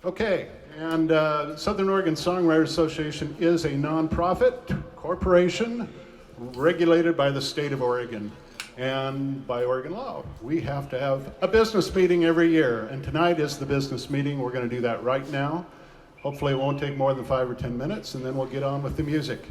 Okay, and Southern Oregon Songwriters Association is a nonprofit corporation regulated by the state of Oregon and by Oregon law. We have to have a business meeting every year, and tonight is the business meeting. We're going to do that right now. Hopefully it won't take more than 5 or 10 minutes, and then we'll get on with the music.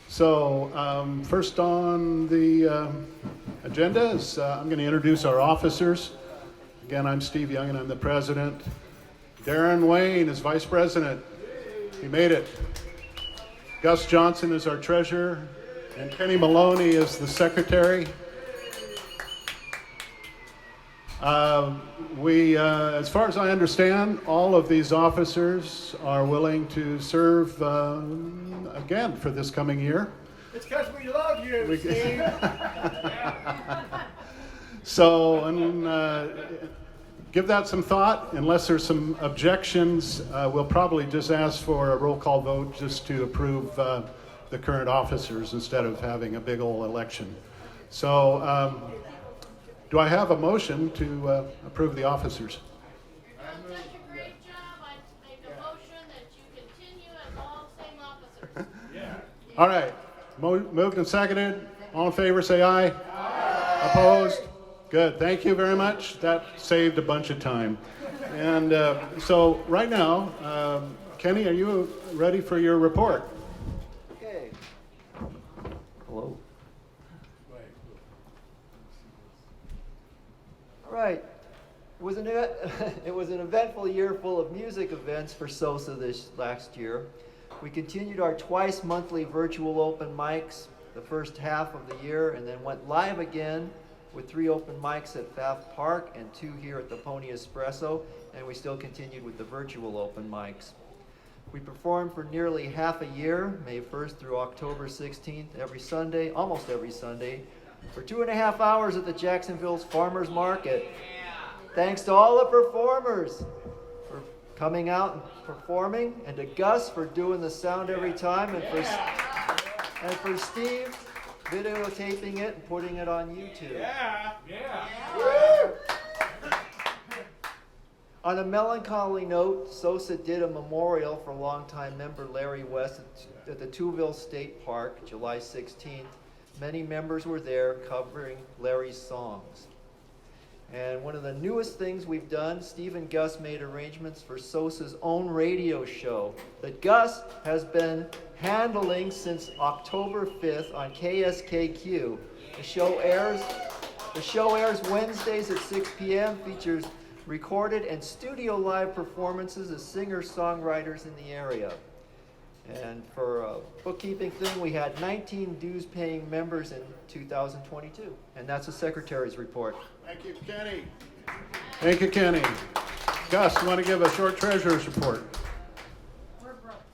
So first on the agenda is I'm going to introduce our officers. Again, I'm Steve Yungen, I'm the president. Darren Wayne is vice president. He made it. Gus Johnson is our treasurer, and Kenny Maloney is the secretary. As far as I understand, all of these officers are willing to serve again for this coming year. It's because we love you, Steve. So, give that some thought. Unless there's some objections, we'll probably just ask for a roll call vote just to approve the current officers instead of having a big old election. So, do I have a motion to approve the officers? You've done such a great job. I make a motion that you continue as all same officers. Yeah. All right. Moved and seconded. All in favor, say aye. Aye. Opposed? Good. Thank you very much. That saved a bunch of time. And so right now, Kenny, are you ready for your report? Okay. Hello. All right. It was an eventful year full of music events for SOSA this last year. We continued our twice monthly virtual open mics the first half of the year, and then went live again with 3 open mics at Pfaff Park and 2 here at the Pony Espresso, and we still continued with the virtual open mics. We performed for nearly half a year, May 1st through October 16th, every Sunday, almost every Sunday, for 2.5 hours at the Jacksonville's Farmers Market. Thanks to all the performers for coming out and performing, and to Gus for doing the sound every time, and for Steve videotaping it and putting it on YouTube. Yeah. On a melancholy note, SOSA did a memorial for longtime member Larry West at the Tuville State Park, July 16th. Many members were there covering Larry's songs. And one of the newest things we've done, Steve and Gus made arrangements for SOSA's own radio show that Gus has been handling since October 5th on KSKQ. The show airs Wednesdays at 6 p.m., features recorded and studio live performances of singer-songwriters in the area. And for a bookkeeping thing, we had 19 dues-paying members in 2022. And that's the secretary's report. Thank you, Kenny. Thank you, Kenny. Gus, you want to give a short treasurer's report? We're broke.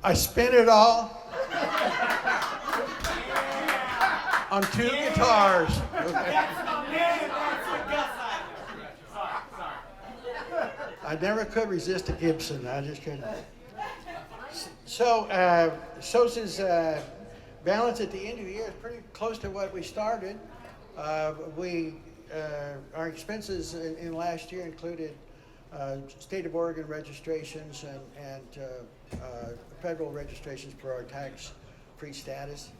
I spent it all on 2 guitars. I never could resist a Gibson. I just couldn't. So, SOSA's balance at the end of the year is pretty close to what we started. Our expenses in last year included state of Oregon registrations and federal registrations for our tax-free status,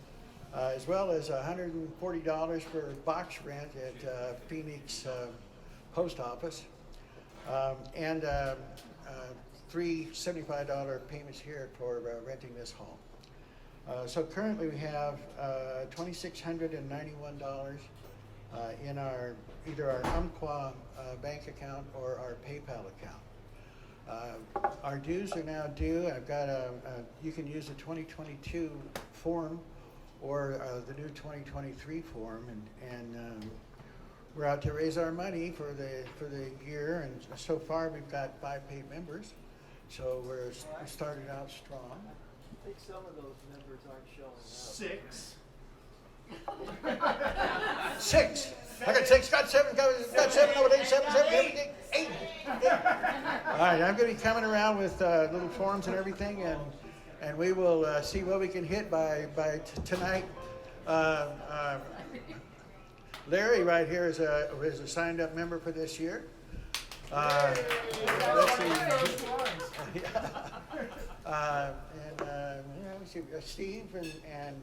as well as $140 for box rent at Phoenix Post Office. And 3 $75 payments here for renting this home. So currently we have $2,691 in either our Umpqua bank account or our PayPal account. Our dues are now due. I've got you can use the 2022 form or the new 2023 form, and we're out to raise our money for the year, and so far we've got 5 paid members, so we're starting out strong. I think some of those members aren't showing up. 6. I got 6, got 7, got 7, over 8, 7, 8. All right, I'm going to be coming around with little forms and everything, and we will see what we can hit by tonight. Larry right here is a signed up member for this year. Let's see. Let's see, Steve and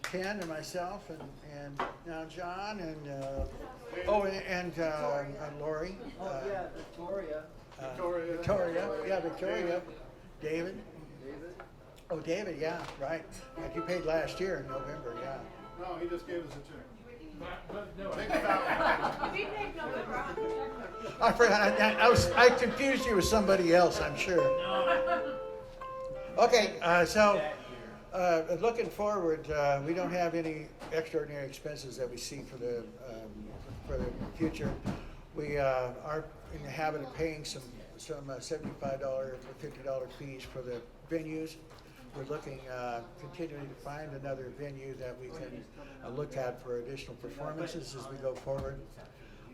Ken and myself and now John and Lori. Victoria. Victoria. David. Oh, David, yeah, right. Like you paid last year in November, yeah. No, he just gave us a check. I forgot. I confused you with somebody else, I'm sure. Okay, so looking forward, we don't have any extraordinary expenses that we see for the future. We are in the habit of paying some $75 or $50 fees for the venues. We're looking continuing to find another venue that we can look at for additional performances as we go forward.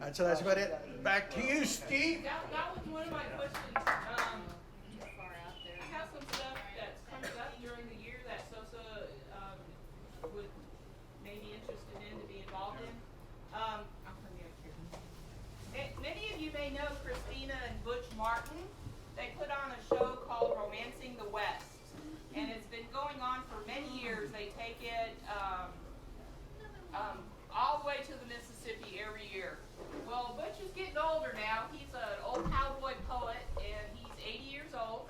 And so that's about it. Back to you, Steve. That was one of my questions. I have some stuff that comes up during the year that SOSA would may be interested in to be involved in. Many of you may know Christina and Butch Martin. They put on a show called Romancing the West. And it's been going on for many years. They take it all the way to the Mississippi every year. Well, Butch is getting older now. He's an old cowboy poet, and he's 80 years old.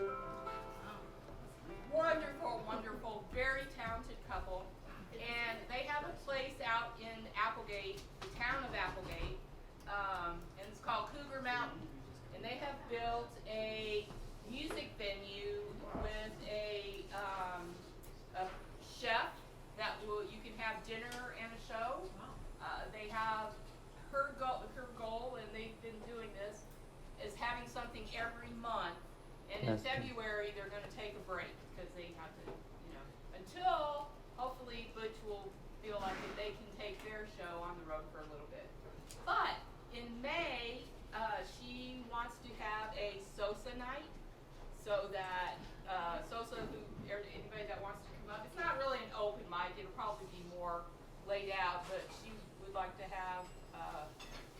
Wonderful, wonderful, very talented couple. And they have a place out in Applegate, the town of Applegate, and it's called Cougar Mountain. And they have built a music venue with a chef that you can have dinner and a show. They have her goal, and they've been doing this, is having something every month. And in February, they're going to take a break because they have to, until hopefully Butch will feel like that they can take their show on the road for a little bit. But in May, she wants to have a SOSA night, so that SOSA, anybody that wants to come up, it's not really an open mic, it'll probably be more laid out, but she would like to have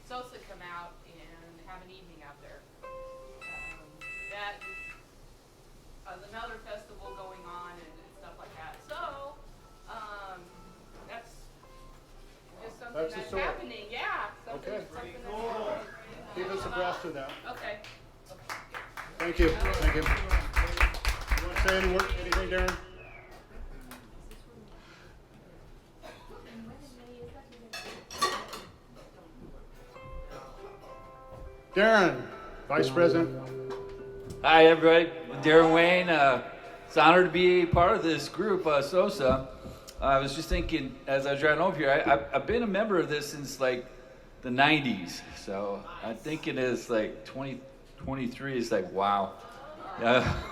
SOSA come out and have an evening out there. That is another festival going on and stuff like that. So, that's just something that's happening. Yeah, something Okay. that's happening. Keep us abreast of that. Okay. Thank you. Thank you. You want to say anything, Darren? Darren, Vice President. Hi, everybody. Darren Wayne. It's an honor to be a part of this group, SOSA. I was just thinking, as I was driving over here, I've been a member of this since like the 90s. So I'm thinking it's like 2023 is like, wow.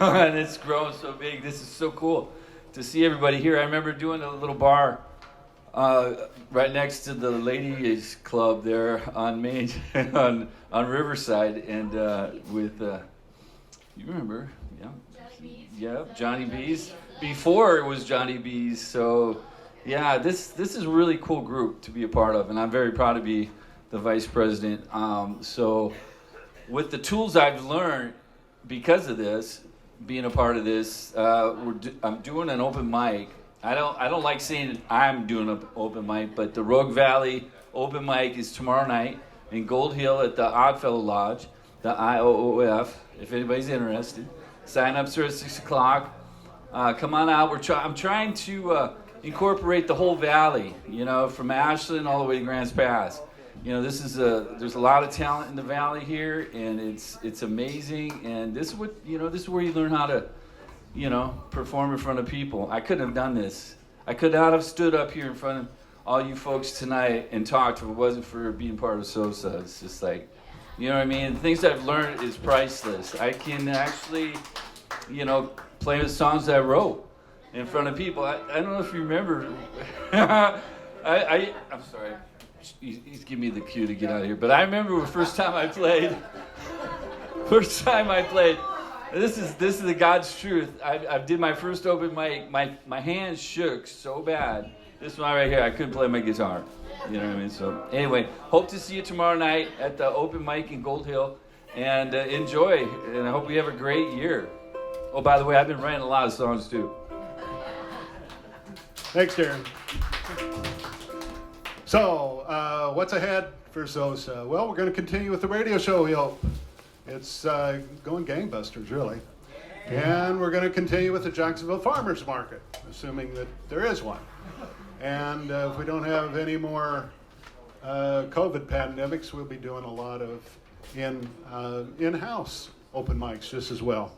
And it's grown so big. This is so cool to see everybody here. I remember doing a little bar right next to the ladies club there on Main, on Riverside, and with you remember, yeah, Johnny B's. Before it was Johnny B's. So yeah, this is a really cool group to be a part of, and I'm very proud to be the vice president. So with the tools I've learned because of this, being a part of this, I'm doing an open mic. I don't like saying I'm doing an open mic, but the Rogue Valley open mic is tomorrow night in Gold Hill at the Oddfellow Lodge, the IOOF. If anybody's interested, sign-ups are at 6 o'clock. Come on out. I'm trying to incorporate the whole valley, from Ashland all the way to Grants Pass. There's a lot of talent in the valley here, and it's amazing. And this is where you learn how to, perform in front of people. I couldn't have done this. I could not have stood up here in front of all you folks tonight and talked if it wasn't for being part of SOSA. It's just like, what I mean? The things I've learned is priceless. I can actually, play the songs that I wrote in front of people. I don't know if you remember. I'm sorry. He's giving me the cue to get out of here. But I remember the first time I played. This is the God's truth. I did my first open mic. My hands shook so bad This one right here, I couldn't play my guitar. You know what I mean? So anyway, hope to see you tomorrow night at the open mic in Gold Hill, and enjoy. And I hope we have a great year. Oh, by the way, I've been writing a lot of songs too. Thanks, Darren. So, what's ahead for SOSA? Well, we're going to continue with the radio show, we hope. It's going gangbusters, really. And we're going to continue with the Jacksonville Farmers Market, assuming that there is one. And if we don't have any more COVID pandemics, we'll be doing a lot of in-house open mics just as well.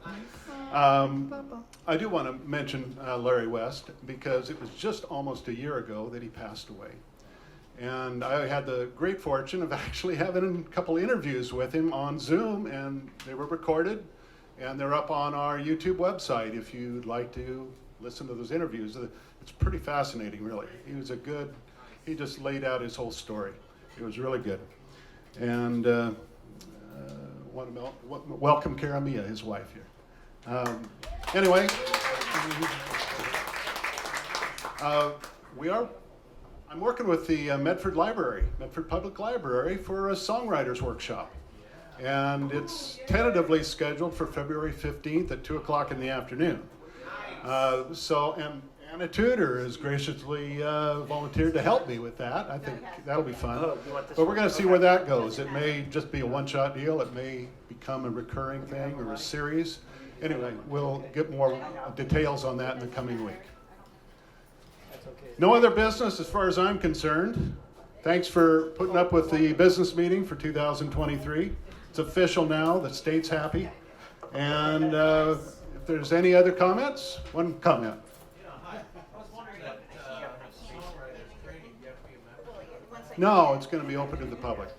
I do want to mention Larry West, because it was just almost a year ago that he passed away. And I had the great fortune of actually having a couple interviews with him on Zoom, and they were recorded, and they're up on our YouTube website if you'd like to listen to those interviews. It's pretty fascinating, really. He just laid out his whole story. It was really good. And want to welcome Karamia, his wife, here. Anyway, I'm working with the Medford Public Library, for a Songwriters workshop. And it's tentatively scheduled for February 15th at 2 o'clock in the afternoon. And Anna Tudor has graciously volunteered to help me with that. I think that'll be fun. But we're going to see where that goes. It may just be a one-shot deal. It may become a recurring thing or a series. Anyway, we'll get more details on that in the coming week. No other business as far as I'm concerned. Thanks for putting up with the business meeting for 2023. It's official now. The state's happy. And if there's any other comments, one comment. No, it's going to be open to the public.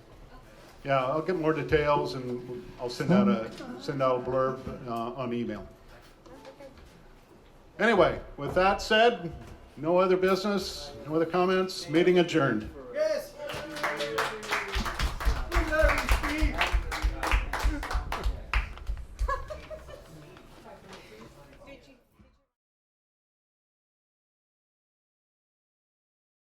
Yeah, I'll get more details, and I'll send out a blurb on email. Anyway, with that said, no other business, no other comments, meeting adjourned.